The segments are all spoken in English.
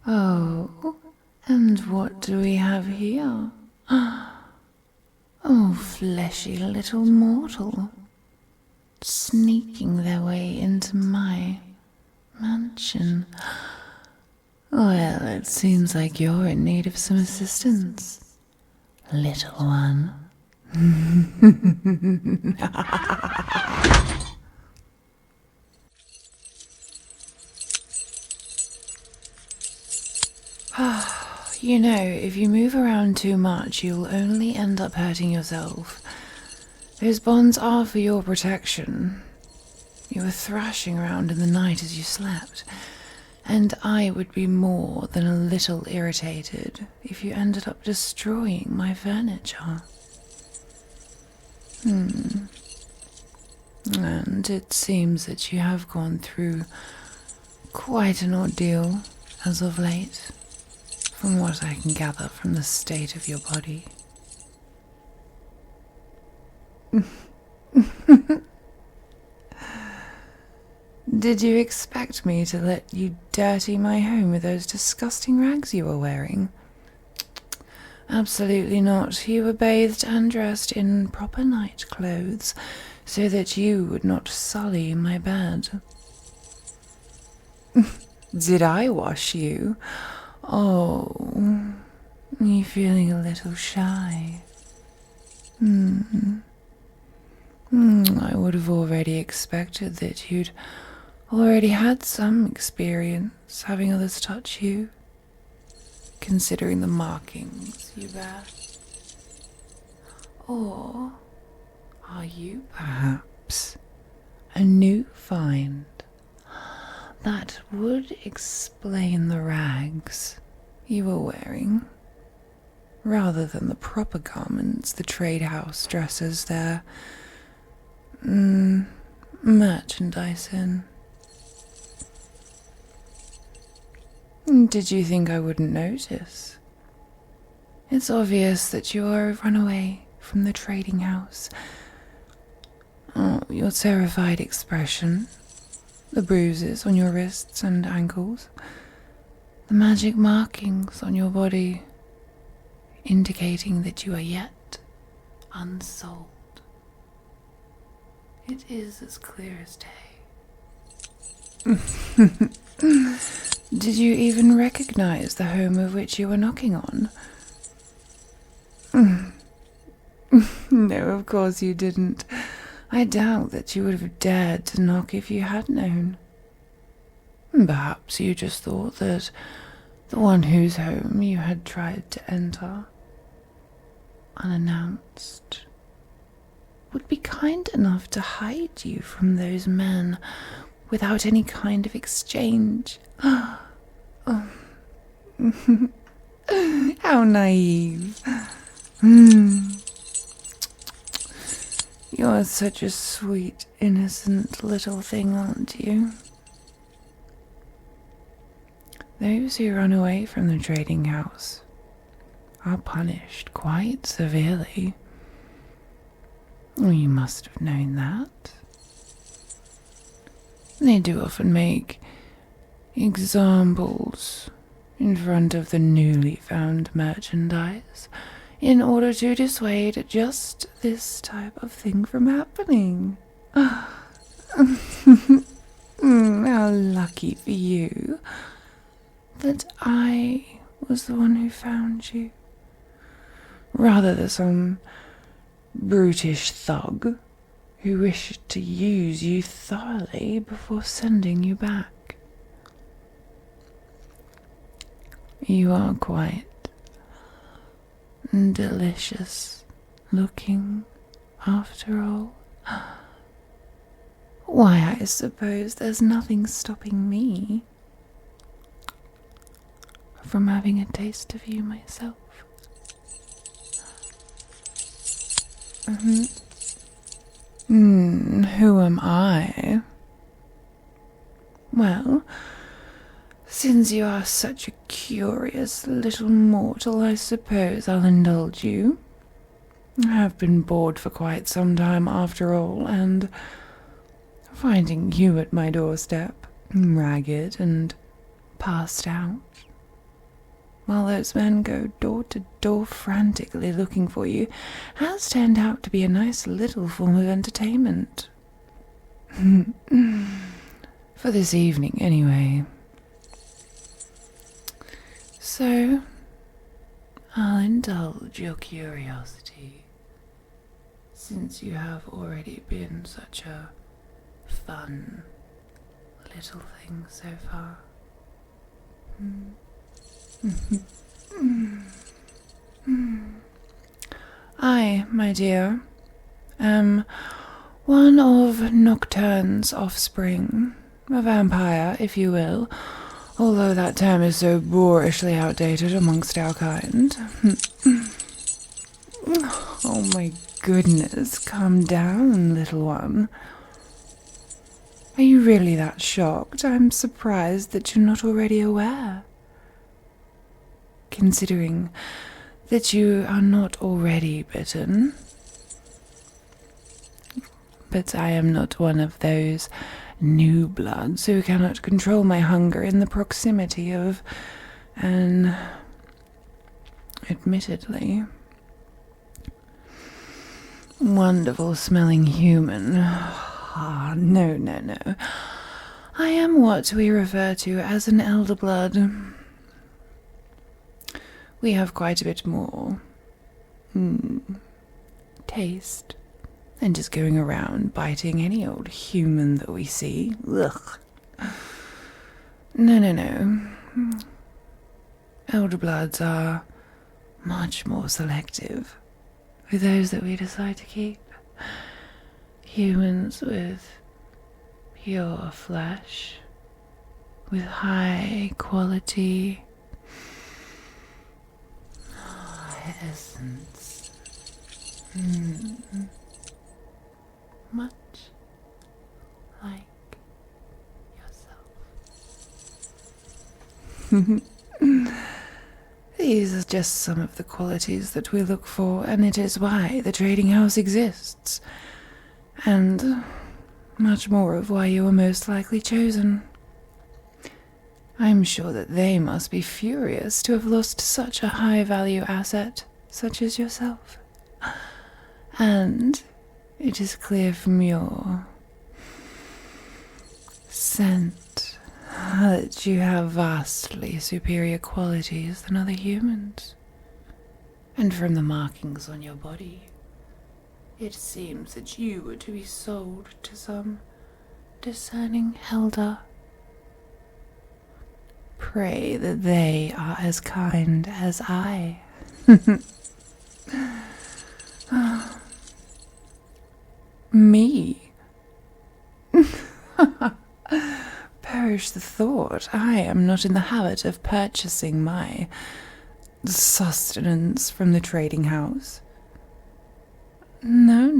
Oh, and what do we have here? Oh, fleshy little mortal, sneaking their way into my mansion. Well, it seems like you're in need of some assistance, little one. You know, if you move around too much, you'll only end up hurting yourself. Those bonds are for your protection. You were thrashing around in the night as you slept, and I would be more than a little irritated if you ended up destroying my furniture. And it seems that you have gone through quite an ordeal as of late, from what I can gather from the state of your body. Did you expect me to let you dirty my home with those disgusting rags you were wearing? Absolutely not. You were bathed and dressed in proper night clothes, so that you would not sully my bed. Did I wash you? Oh, you feeling a little shy? I would have already expected that you'd already had some experience having others touch you, considering the markings you bear. Or are you perhaps a new find? That would explain the rags you were wearing, rather than the proper garments the trade house dresses their merchandise in. Did you think I wouldn't notice? It's obvious that you are a runaway from the trading house. Oh, your terrified expression, the bruises on your wrists and ankles, the magic markings on your body, indicating that you are yet unsold. It is as clear as day. Did you even recognize the home of which you were knocking on? No, of course you didn't. I doubt that you would have dared to knock if you had known. Perhaps you just thought that the one whose home you had tried to enter, unannounced, would be kind enough to hide you from those men without any kind of exchange. Oh. How naive. You're such a sweet, innocent little thing, aren't you? Those who run away from the trading house are punished quite severely. You must have known that. They do often make examples in front of the newly found merchandise in order to dissuade just this type of thing from happening. How lucky for you that I was the one who found you, rather than some brutish thug who wished to use you thoroughly before sending you back. You are quite delicious looking, after all. Why, I suppose there's nothing stopping me from having a taste of you myself. Who am I? Well, since you are such a curious little mortal, I suppose I'll indulge you. I have been bored for quite some time after all, and finding you at my doorstep, ragged and passed out, while those men go door to door frantically looking for you, has turned out to be a nice little form of entertainment. For this evening, anyway. So, I'll indulge your curiosity, since you have already been such a fun little thing so far. I, my dear, am one of Nocturne's offspring, a vampire, if you will, although that term is so boorishly outdated amongst our kind. Oh my goodness, calm down, little one. Are you really that shocked? I'm surprised that you're not already aware. Considering that you are not already bitten. But I am not one of those new bloods who cannot control my hunger in the proximity of an, admittedly, wonderful smelling human. Ah, no. I am what we refer to as an elder blood. We have quite a bit more taste than just going around biting any old human that we see. Ugh. No. Elder bloods are much more selective with those that we decide to keep. Humans with pure flesh, with high quality essence. Much like yourself. These are just some of the qualities that we look for, and it is why the trading house exists. And much more of why you were most likely chosen. I'm sure that they must be furious to have lost such a high-value asset, such as yourself. And it is clear from your scent that you have vastly superior qualities than other humans. And from the markings on your body, it seems that you were to be sold to some discerning elder. Pray that they are as kind as I. Me? Perish the thought. I am not in the habit of purchasing my sustenance from the trading house. No.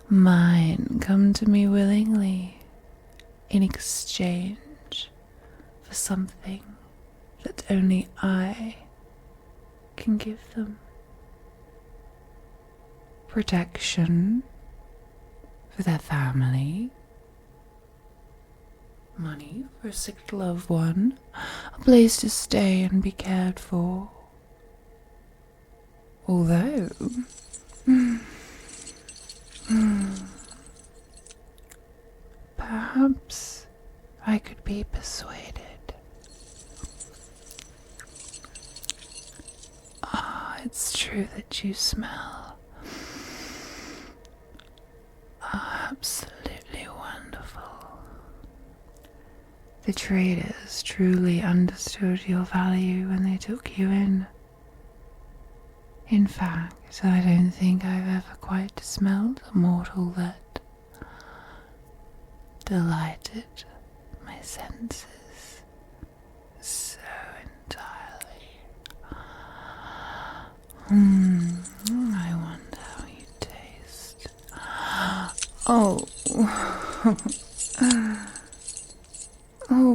Mine come to me willingly in exchange for something that only I can give them. Protection for their family, money for a sick loved one, a place to stay and be cared for. Although, perhaps I could be persuaded. It's true that you smell absolutely wonderful. The traders truly understood your value when they took you in. In fact, I don't think I've ever quite smelled a mortal that delighted my senses so entirely. I wonder how you taste. Oh,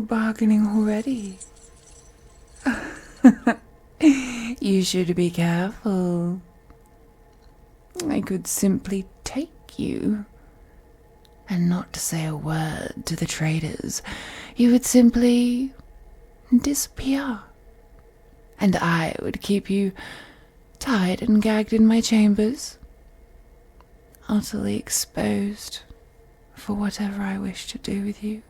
bargaining already. You should be careful. I could simply take you and not say a word to the traders. You would simply and disappear. And I would keep you tied and gagged in my chambers, utterly exposed for whatever I wish to do with you.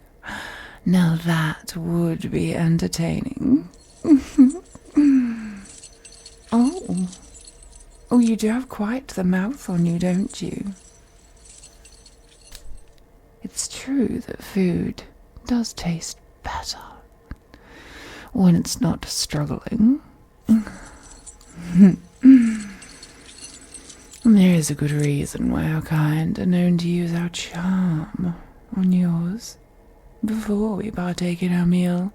Now that would be entertaining. Oh, you do have quite the mouth on you, don't you? It's true that food does taste better when it's not struggling. There is a good reason why our kind are known to use our charm on yours before we partake in our meal.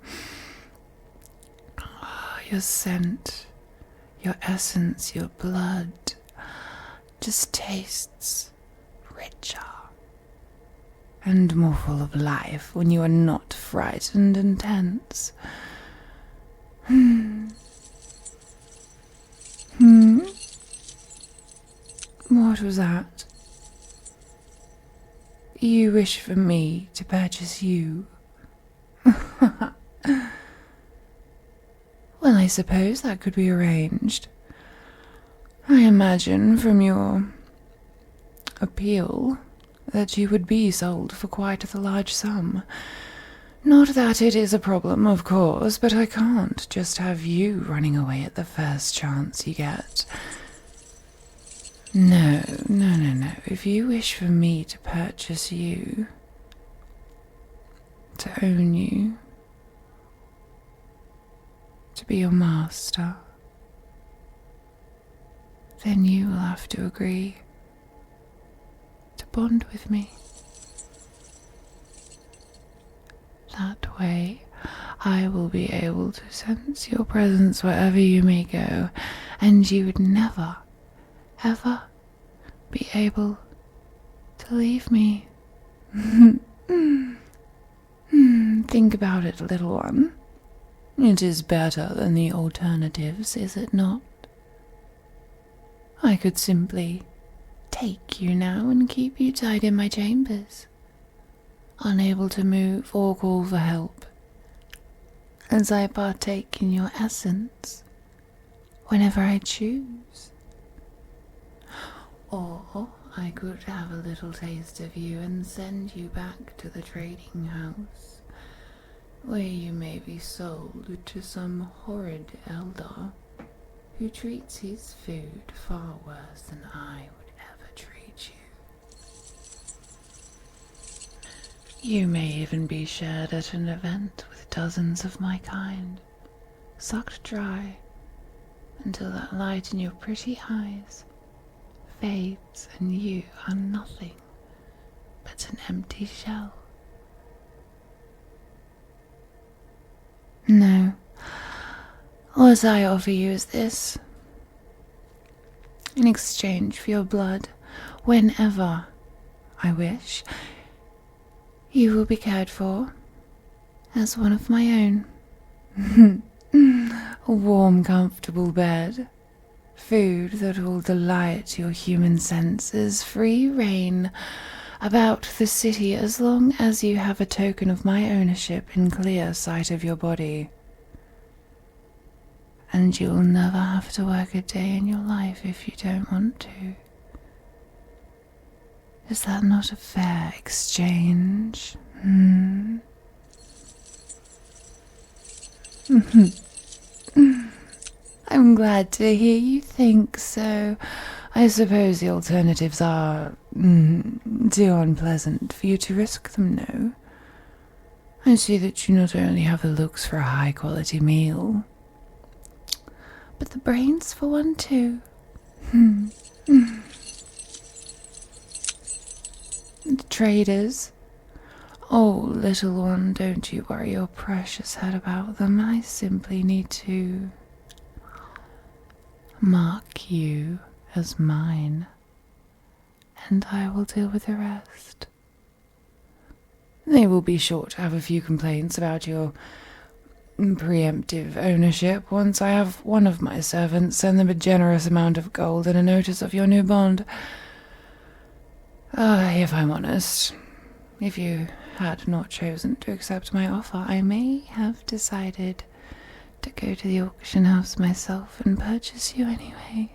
Your scent, your essence, your blood just tastes richer and more full of life when you are not frightened and tense. What was that? You wish for me to purchase you? Well, I suppose that could be arranged. I imagine from your appeal that you would be sold for quite the large sum. Not that it is a problem, of course, but I can't just have you running away at the first chance you get. No. If you wish for me to purchase you, to own you, to be your master, then you will have to agree to bond with me. That way, I will be able to sense your presence wherever you may go, and you would never, ever be able to leave me. Think about it, little one. It is better than the alternatives, is it not? I could simply take you now and keep you tied in my chambers, unable to move or call for help, as I partake in your essence whenever I choose. Or I could have a little taste of you and send you back to the trading house, where you may be sold to some horrid elder who treats his food far worse than I would ever treat you. You may even be shared at an event with dozens of my kind, sucked dry until that light in your pretty eyes fades and you are nothing but an empty shell. No, what I offer you is this. In exchange for your blood, whenever I wish, you will be cared for as one of my own. A warm, comfortable bed, food that will delight your human senses, free reign about the city as long as you have a token of my ownership in clear sight of your body. And you'll never have to work a day in your life if you don't want to. Is that not a fair exchange? I'm glad to hear you think so. I suppose the alternatives are too unpleasant for you to risk them, no? I see that you not only have the looks for a high-quality meal, but the brains for one too. The traders. Oh, little one, don't you worry your precious head about them. I simply need to mark you as mine, and I will deal with the rest. They will be sure to have a few complaints about your preemptive ownership once I have one of my servants send them a generous amount of gold and a notice of your new bond. If I'm honest, if you had not chosen to accept my offer, I may have decided to go to the auction house myself and purchase you anyway.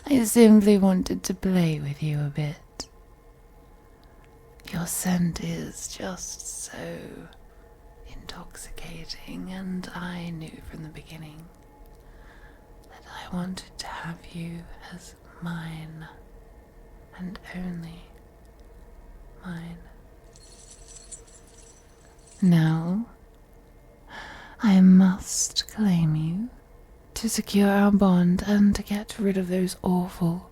I simply wanted to play with you a bit. Your scent is just so intoxicating, and I knew from the beginning that I wanted to have you as mine, and only mine. Now, I must claim you to secure our bond and to get rid of those awful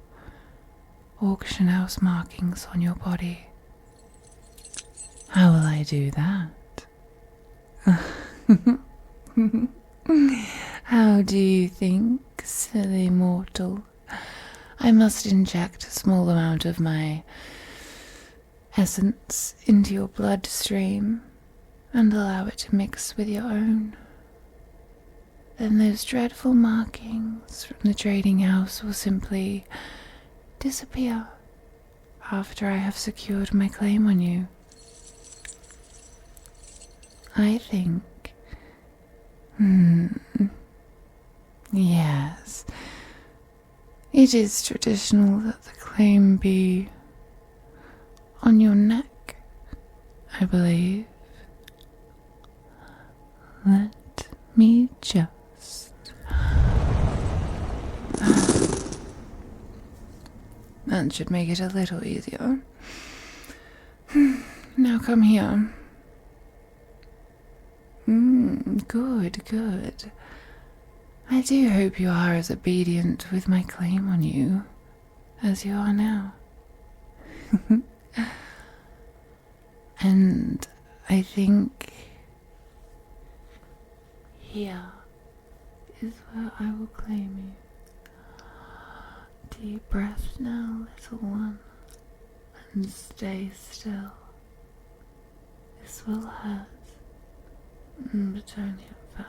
auction house markings on your body. How will I do that? How do you think, silly mortal? I must inject a small amount of my essence into your bloodstream and allow it to mix with your own. Then those dreadful markings from the trading house will simply disappear after I have secured my claim on you. I think, yes, it is traditional that the claim be on your neck, I believe. Let me just... That should make it a little easier. Now come here. Good. I do hope you are as obedient with my claim on you as you are now. And I think here is where I will claim you. Deep breath now, little one, and stay still. This will hurt, but only at first.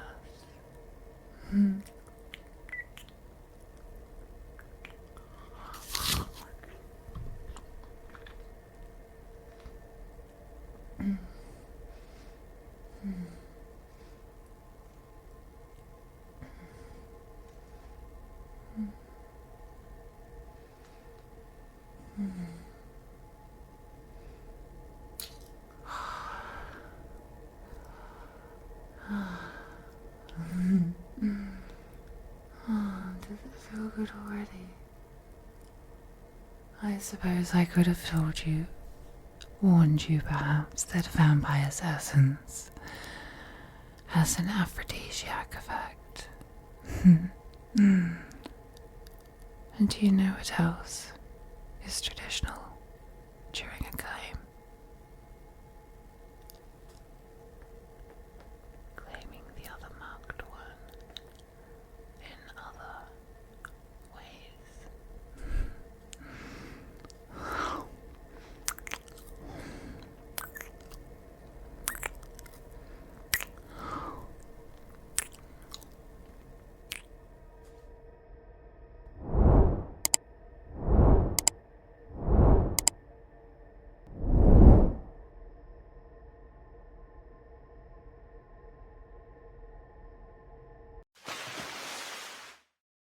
Does it feel good already? I suppose I could have told you, warned you perhaps, that vampire's essence has an aphrodisiac effect. And do you know what else is traditional